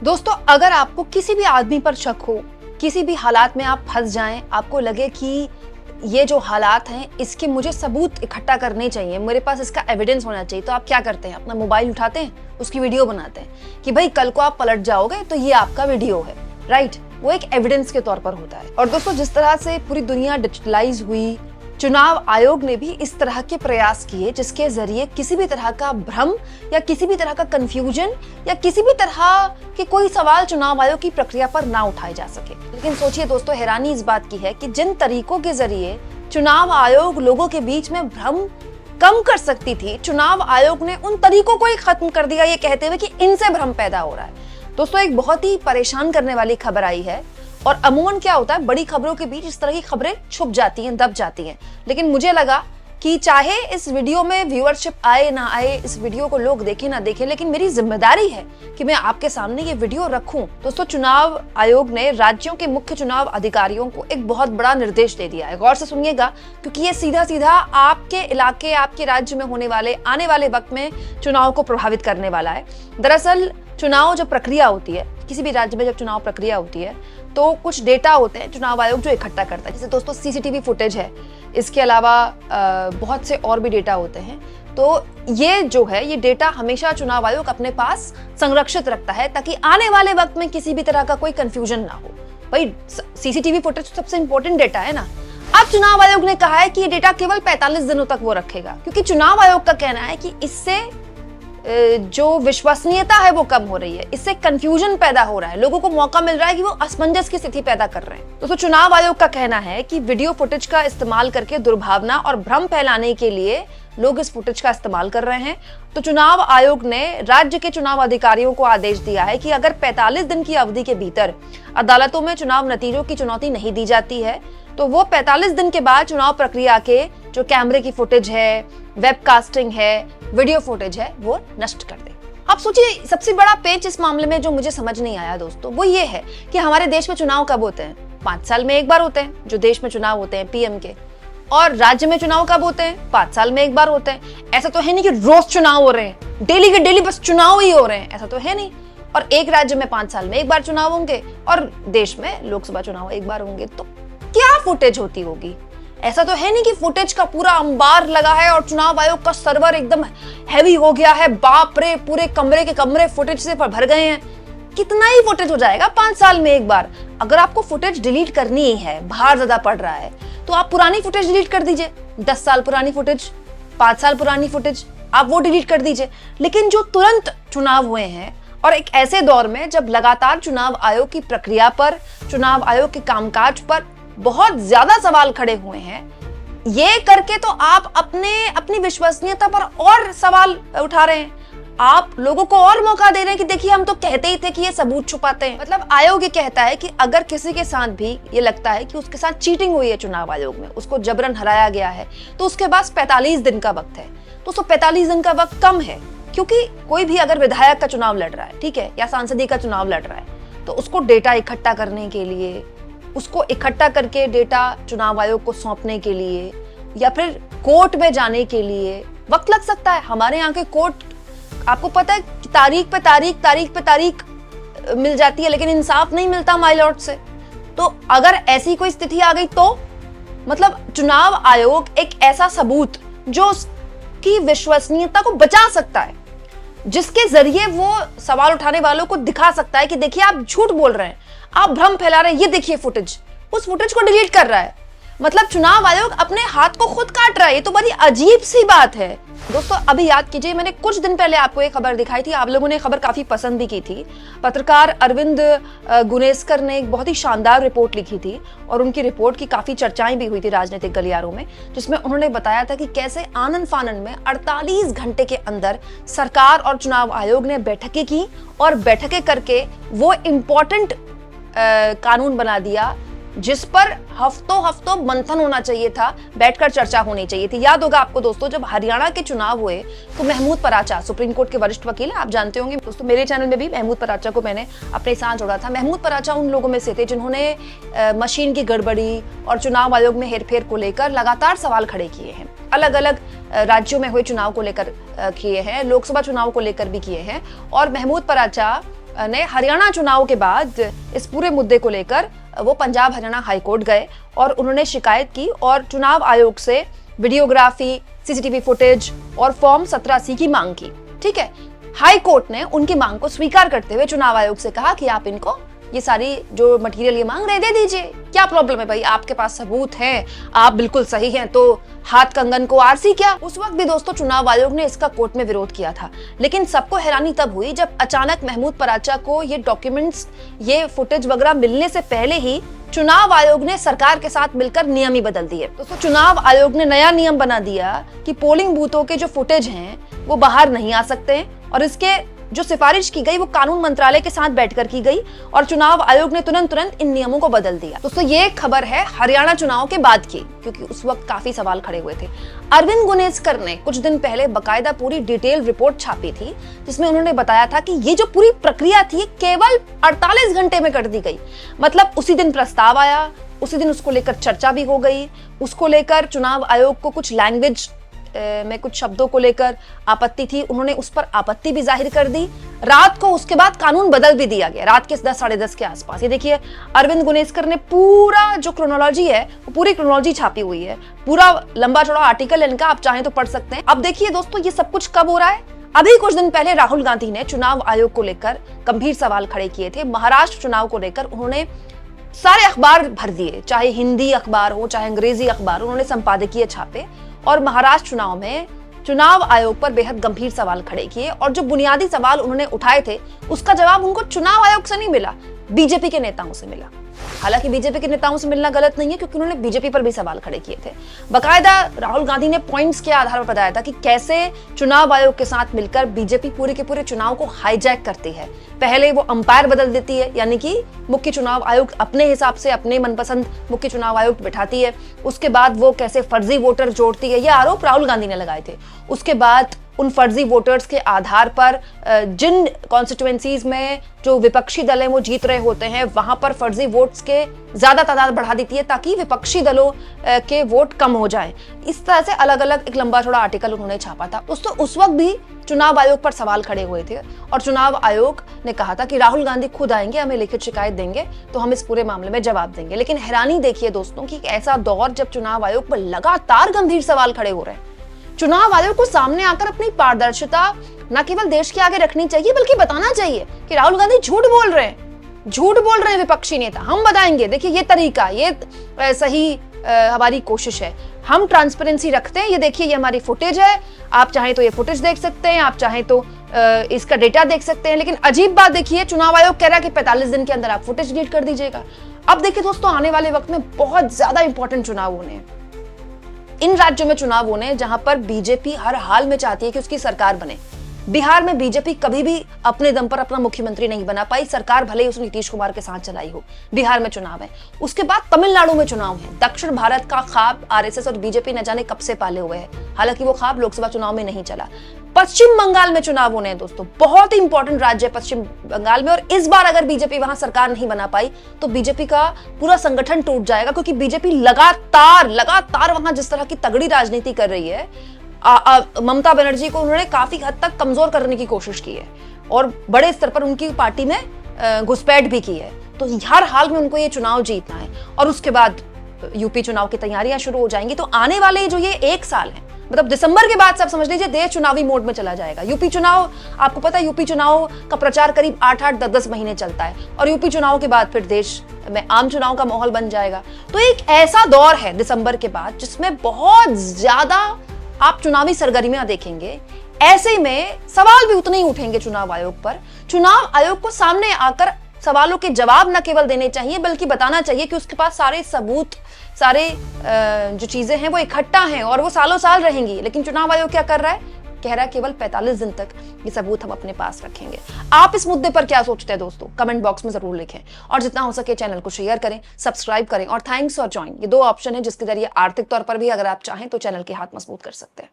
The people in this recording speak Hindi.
दोस्तों, अगर आपको किसी भी आदमी पर शक हो, किसी भी हालात में आप फंस जाएं, आपको लगे कि ये जो हालात हैं इसके मुझे सबूत इकट्ठा करने चाहिए, मेरे पास इसका एविडेंस होना चाहिए, तो आप क्या करते हैं? अपना मोबाइल उठाते हैं, उसकी वीडियो बनाते हैं कि भाई कल को आप पलट जाओगे तो ये आपका वीडियो है, राइट? वो एक एविडेंस के तौर पर होता है। और दोस्तों, जिस तरह से पूरी दुनिया डिजिटलाइज हुई, चुनाव आयोग ने भी इस तरह के प्रयास किए जिसके जरिए किसी भी तरह का भ्रम या किसी भी तरह का कंफ्यूजन या किसी भी तरह के कोई सवाल चुनाव आयोग की प्रक्रिया पर ना उठाए जा सके। लेकिन सोचिए दोस्तों, हैरानी इस बात की है कि जिन तरीकों के जरिए चुनाव आयोग लोगों के बीच में भ्रम कम कर सकती थी, चुनाव आयोग ने उन तरीकों को ही खत्म कर दिया, ये कहते हुए कि इनसे भ्रम पैदा हो रहा है। दोस्तों, एक बहुत ही परेशान करने वाली खबर आई है। और अमूमन क्या होता है, बड़ी खबरों के बीच इस तरह की खबरें छुप जाती हैं, दब जाती हैं। लेकिन मुझे लगा कि चाहे इस वीडियो में व्यूअरशिप आए ना आए, इस वीडियो को लोग देखें ना देखें, लेकिन मेरी जिम्मेदारी है कि मैं आपके सामने ये वीडियो रखूं। दोस्तों, चुनाव आयोग ने राज्यों के मुख्य चुनाव अधिकारियों को एक बहुत बड़ा निर्देश दे दिया है। गौर से सुनिएगा, क्योंकि ये सीधा सीधा आपके इलाके, आपके राज्य में होने वाले आने वाले वक्त में चुनाव को प्रभावित करने वाला है। दरअसल चुनाव जब प्रक्रिया होती है, किसी भी राज्य में जब चुनाव प्रक्रिया होती है, तो कुछ डेटा होते हैं चुनाव आयोग जो इकट्ठा करता है। जैसे दोस्तों सीसीटीवी फुटेज है, इसके अलावा बहुत से और भी डेटा होते हैं। तो ये जो है, ये डेटा हमेशा चुनाव आयोग अपने पास संरक्षित रखता है ताकि आने वाले वक्त में किसी भी तरह का कोई कंफ्यूजन ना हो। भाई सीसीटीवी फुटेज सबसे इंपॉर्टेंट डेटा है ना। अब चुनाव आयोग ने कहा है कि ये डेटा केवल 45 दिनों तक वो रखेगा, क्योंकि चुनाव आयोग का कहना है कि इससे जो विश्वसनीयता है वो कम हो रही है, इससे कंफ्यूजन पैदा हो रहा है, लोगों को मौका मिल रहा है कि वो असमंजस की स्थिति पैदा कर रहे हैं। दोस्तों, चुनाव आयोग का कहना है कि वीडियो फुटेज का इस्तेमाल करके दुर्भावना और भ्रम फैलाने के लिए लोग इस फुटेज का इस्तेमाल कर रहे हैं। तो चुनाव आयोग ने राज्य के चुनाव अधिकारियों को आदेश दिया है कि अगर 45 दिन की अवधि के भीतर अदालतों में चुनाव नतीजों की चुनौती नहीं दी जाती है, तो वो 45 दिन के बाद चुनाव प्रक्रिया के जो कैमरे की फुटेज है, वेबकास्टिंग है, वीडियो फुटेज है, वो नष्ट कर दे। आप सोचिए, सबसे बड़ा पेच इस मामले में जो मुझे समझ नहीं आया दोस्तों, वो ये है कि हमारे देश में चुनाव कब होते हैं? 5 साल में एक बार होते हैं, जो देश में चुनाव होते हैं पीएम के। और राज्य में चुनाव कब होते हैं? 5 साल में एक बार होते हैं। ऐसा तो है नहीं कि रोज चुनाव हो रहे हैं, डेली के डेली बस चुनाव ही हो रहे हैं, ऐसा तो है नहीं। और एक राज्य में 5 साल में एक बार चुनाव होंगे और देश में लोकसभा चुनाव एक बार होंगे। तो क्या फुटेज होती होगी? ऐसा तो है नहीं कि फुटेज का पूरा अंबार लगा है और चुनाव आयोग का सर्वर एकदम हैवी हो गया है, बाप रे, पूरे कमरे के कमरे फुटेज से भर गए हैं। कितना ही फुटेज हो जाएगा 5 साल में एक बार? अगर आपको फुटेज डिलीट करनी ही है, भार ज्यादा पड़ रहा है, तो आप पुरानी फुटेज डिलीट कर दीजिए। 10 साल पुरानी फुटेज, 5 साल पुरानी फुटेज, आप वो डिलीट कर दीजिए। लेकिन जो तुरंत चुनाव हुए हैं और एक ऐसे दौर में जब लगातार चुनाव आयोग की प्रक्रिया पर, चुनाव आयोग के कामकाज पर बहुत ज्यादा सवाल खड़े हुए हैं, ये करके तो आप अपनी विश्वसनीयता पर और सवाल उठा रहे हैं। आप लोगों को और मौका दे रहे हैं कि देखिए, हम तो कहते ही थे कि ये सबूत छुपाते हैं। मतलब आयोग ये कहता है कि अगर किसी के साथ भी ये लगता है कि उसके साथ चीटिंग हुई है चुनाव आयोग में, उसको जबरन हराया गया है, तो उसके पास 45 दिन का वक्त है। तो 45 दिन का वक्त कम है, क्योंकि कोई भी अगर विधायक का चुनाव लड़ रहा है, ठीक है, या सांसदीय का चुनाव लड़ रहा है, तो उसको डेटा इकट्ठा करने के लिए, उसको इकट्ठा करके डेटा चुनाव आयोग को सौंपने के लिए या फिर कोर्ट में जाने के लिए वक्त लग सकता है। हमारे यहाँ के कोर्ट, आपको पता है, तारीख पे तारीख मिल जाती है, लेकिन इंसाफ नहीं मिलता माय लॉर्ड से। तो अगर ऐसी कोई स्थिति आ गई तो मतलब चुनाव आयोग एक ऐसा सबूत जो उसकी विश्वसनीयता को बचा सकता है, जिसके जरिए वो सवाल उठाने वालों को दिखा सकता है कि देखिए, आप झूठ बोल रहे हैं, आप भ्रम फैला रहे हैं, ये देखिए फुटेज, उस फुटेज को डिलीट कर रहा है। मतलब चुनाव आयोग अपने हाथ को खुद काट रहा है। ये तो बड़ी अजीब सी बात है। दोस्तों, अभी याद कीजिए, मैंने कुछ दिन पहले आपको एक खबर दिखाई थी, आप लोगों ने खबर काफी पसंद भी की थी। पत्रकार अरविंद गुनेस्कर ने एक बहुत ही शानदार रिपोर्ट लिखी थी और उनकी रिपोर्ट की काफी चर्चाएं भी हुई थी राजनीतिक गलियारों में, जिसमें उन्होंने बताया था कि कैसे आनन फानन में 48 घंटे के अंदर सरकार और चुनाव आयोग ने बैठकें की और बैठकें करके वो इम्पोर्टेंट कानून बना दिया जिस पर हफ्तों मंथन होना चाहिए था, बैठकर चर्चा होनी चाहिए थी। याद होगा आपको दोस्तों, जब हरियाणा के चुनाव हुए तो महमूद पराचा, सुप्रीम कोर्ट के वरिष्ठ वकील, आप जानते होंगे दोस्तों, मेरे चैनल में भी महमूद पराचा को मैंने अपने साथ जोड़ा था। महमूद पराचा उन लोगों में से थे जिन्होंने मशीन की गड़बड़ी और चुनाव आयोग में हेरफेर को लेकर लगातार सवाल खड़े किए हैं। अलग अलग राज्यों में हुए चुनाव को लेकर किए हैं, लोकसभा चुनाव को लेकर भी किए हैं। और महमूद पराचा ने हरियाणा चुनाव के बाद इस पूरे मुद्दे को लेकर वो पंजाब हरियाणा हाई कोर्ट गए और उन्होंने शिकायत की और चुनाव आयोग से वीडियोग्राफी, सीसीटीवी फुटेज और फॉर्म 17C की मांग की। ठीक है, हाई कोर्ट ने उनकी मांग को स्वीकार करते हुए चुनाव आयोग से कहा कि आप इनको ये सारी जो मटेरियल ये मांग रहे दे दीजिए, क्या प्रॉब्लम है भाई, आपके पास सबूत हैं, आप बिल्कुल सही हैं, तो हाथ कंगन को आरसी क्या। उस वक्त भी दोस्तों चुनाव आयोग ने इसका कोर्ट में विरोध किया था, लेकिन सबको हैरानी तब हुई जब अचानक महमूद पराचा को ये डॉक्यूमेंट्स, ये फुटेज वगैरह मिलने से पहले ही चुनाव आयोग ने सरकार के साथ मिलकर नियम ही बदल दिए। दोस्तों चुनाव आयोग ने नया नियम बना दिया कि पोलिंग बूथों के जो फुटेज हैं वो बाहर नहीं आ सकते हैं और इसके जो सिफारिश की गई वो कानून मंत्रालय के साथ बैठकर की गई और चुनाव आयोग ने तुरंत इन नियमों को बदल दिया। दोस्तों ये खबर है हरियाणा चुनाव के बाद की, क्योंकि उस वक्त काफी सवाल खड़े हुए थे। अरविंद गुनेजकर ने कुछ दिन पहले बकायदा पूरी डिटेल रिपोर्ट छापी थी जिसमें उन्होंने बताया था कि ये जो पूरी प्रक्रिया थी केवल 48 घंटे में कर दी गई। मतलब उसी दिन प्रस्ताव आया, उसी दिन उसको लेकर चर्चा भी हो गई, उसको लेकर चुनाव आयोग को कुछ लैंग्वेज में कुछ शब्दों को लेकर आपत्ति थी, उन्होंने उस पर आपत्ति भी जाहिर कर दी। रात को उसके बाद कानून बदल भी दिया गया, रात के 10 साढ़े 10 के आसपास। ये देखिए अरविंद गुनेजकर ने पूरा जो क्रोनोलॉजी है वो पूरी क्रोनोलॉजी छापी हुई है, पूरा लंबा चौड़ा आर्टिकल इनका, आप चाहें तो पढ़ सकते हैं। अब देखिए दोस्तों ये सब कुछ कब हो रहा है, अभी कुछ दिन पहले राहुल गांधी ने चुनाव आयोग को लेकर गंभीर सवाल खड़े किए थे। महाराष्ट्र चुनाव को लेकर उन्होंने सारे अखबार भर दिए, चाहे हिंदी अखबार हो चाहे अंग्रेजी अखबार, उन्होंने संपादकीय छापे और महाराष्ट्र चुनाव में चुनाव आयोग पर बेहद गंभीर सवाल खड़े किए और जो बुनियादी सवाल उन्होंने उठाए थे उसका जवाब उनको चुनाव आयोग से नहीं मिला, बीजेपी के नेताओं से मिला। हालांकि बीजेपी के नेताओं से मिलना गलत नहीं है क्योंकि उन्होंने बीजेपी पर भी सवाल खड़े किए थे। बकायदा राहुल गांधी ने पॉइंट्स के आधार पर बताया था कि कैसे चुनाव आयोग के साथ मिलकर बीजेपी पूरे के पूरे चुनाव को हाईजैक करती है। पहले वो अंपायर बदल देती है, यानी कि मुख्य चुनाव आयोग अपने हिसाब से अपने मनपसंद मुख्य चुनाव आयोग बिठाती है। उसके बाद वो कैसे फर्जी वोटर जोड़ती है, ये आरोप राहुल गांधी ने लगाए थे। उसके बाद उन फर्जी वोटर्स के आधार पर जिन कॉन्स्टिट्यूएंसीज में जो विपक्षी दल हैं वो जीत रहे होते हैं वहां पर फर्जी वोट्स के ज्यादा तादाद बढ़ा देती है ताकि विपक्षी दलों के वोट कम हो जाएं। इस तरह से अलग अलग एक लंबा चौड़ा आर्टिकल उन्होंने छापा था। दोस्तों उस वक्त भी चुनाव आयोग पर सवाल खड़े हुए थे और चुनाव आयोग ने कहा था कि राहुल गांधी खुद आएंगे, हमें लिखित शिकायत देंगे तो हम इस पूरे मामले में जवाब देंगे। लेकिन हैरानी देखिए दोस्तों कि ऐसा दौर जब चुनाव आयोग पर लगातार गंभीर सवाल खड़े हो रहे हैं, चुनाव आयोग को सामने आकर अपनी पारदर्शिता न केवल देश के आगे रखनी चाहिए बल्कि बताना चाहिए कि राहुल गांधी झूठ बोल रहे हैं विपक्षी नेता, हम बताएंगे, देखिए ये तरीका, ये सही हमारी कोशिश है, हम ट्रांसपेरेंसी रखते हैं, ये देखिए ये हमारी फुटेज है, आप चाहें तो ये फुटेज देख सकते हैं, आप चाहें तो इसका डेटा देख सकते हैं। लेकिन अजीब बात देखिए, चुनाव आयोग कह रहा है कि 45 दिन के अंदर आप फुटेज डिलीट कर दीजिएगा। अब देखिए दोस्तों आने वाले वक्त में बहुत ज्यादा इंपॉर्टेंट चुनाव होने हैं, इन राज्यों में चुनाव होने हैं जहां पर बीजेपी हर हाल में चाहती है कि उसकी सरकार बने। बिहार में बीजेपी कभी भी अपने दम पर अपना मुख्यमंत्री नहीं बना पाई, सरकार भले ही उसने नीतीश कुमार के साथ चलाई हो। बिहार में चुनाव है, उसके बाद तमिलनाडु में चुनाव है। दक्षिण भारत का ख्वाब आरएसएस और बीजेपी न जाने कब से पाले हुए हैं, हालांकि वो ख्वाब लोकसभा चुनाव में नहीं चला। पश्चिम बंगाल में चुनाव होने हैं दोस्तों, बहुत ही इंपॉर्टेंट राज्य है पश्चिम बंगाल में, और इस बार अगर बीजेपी वहां सरकार नहीं बना पाई तो बीजेपी का पूरा संगठन टूट जाएगा, क्योंकि बीजेपी लगातार वहां जिस तरह की तगड़ी राजनीति कर रही है, ममता बनर्जी को उन्होंने काफी हद तक कमजोर करने की कोशिश की है और बड़े स्तर पर उनकी पार्टी में घुसपैठ भी की है। तो हर हाल में उनको ये चुनाव जीतना है और उसके बाद यूपी चुनाव की तैयारियां शुरू हो जाएंगी। तो आने वाले जो ये 1 साल है, मतलब दिसंबर के बाद से आप समझ लीजिए देश चुनावी मोड में चला जाएगा। यूपी चुनाव, आपको पता है यूपी चुनाव का प्रचार करीब 8-8, 10-10 महीने चलता है और यूपी चुनाव के बाद फिर देश में आम चुनाव का माहौल बन जाएगा। तो एक ऐसा दौर है दिसंबर के बाद जिसमें बहुत ज्यादा आप चुनावी सरगर्मियां देखेंगे। ऐसे में सवाल भी उतने ही उठेंगे चुनाव आयोग पर। चुनाव आयोग को सामने आकर सवालों के जवाब न केवल देने चाहिए बल्कि बताना चाहिए कि उसके पास सारे सबूत, सारे जो चीजें हैं वो इकट्ठा हैं और वो सालों साल रहेंगी। लेकिन चुनाव आयोग क्या कर रहा है, कह रहा है केवल 45 दिन तक ये सबूत हम अपने पास रखेंगे। आप इस मुद्दे पर क्या सोचते हैं दोस्तों, कमेंट बॉक्स में जरूर लिखें और जितना हो सके चैनल को शेयर करें, सब्सक्राइब करें और थैंक्स फॉर ज्वाइन, ये 2 ऑप्शन है जिसके जरिए आर्थिक तौर पर भी अगर आप चाहें तो चैनल के हाथ मजबूत कर सकते हैं।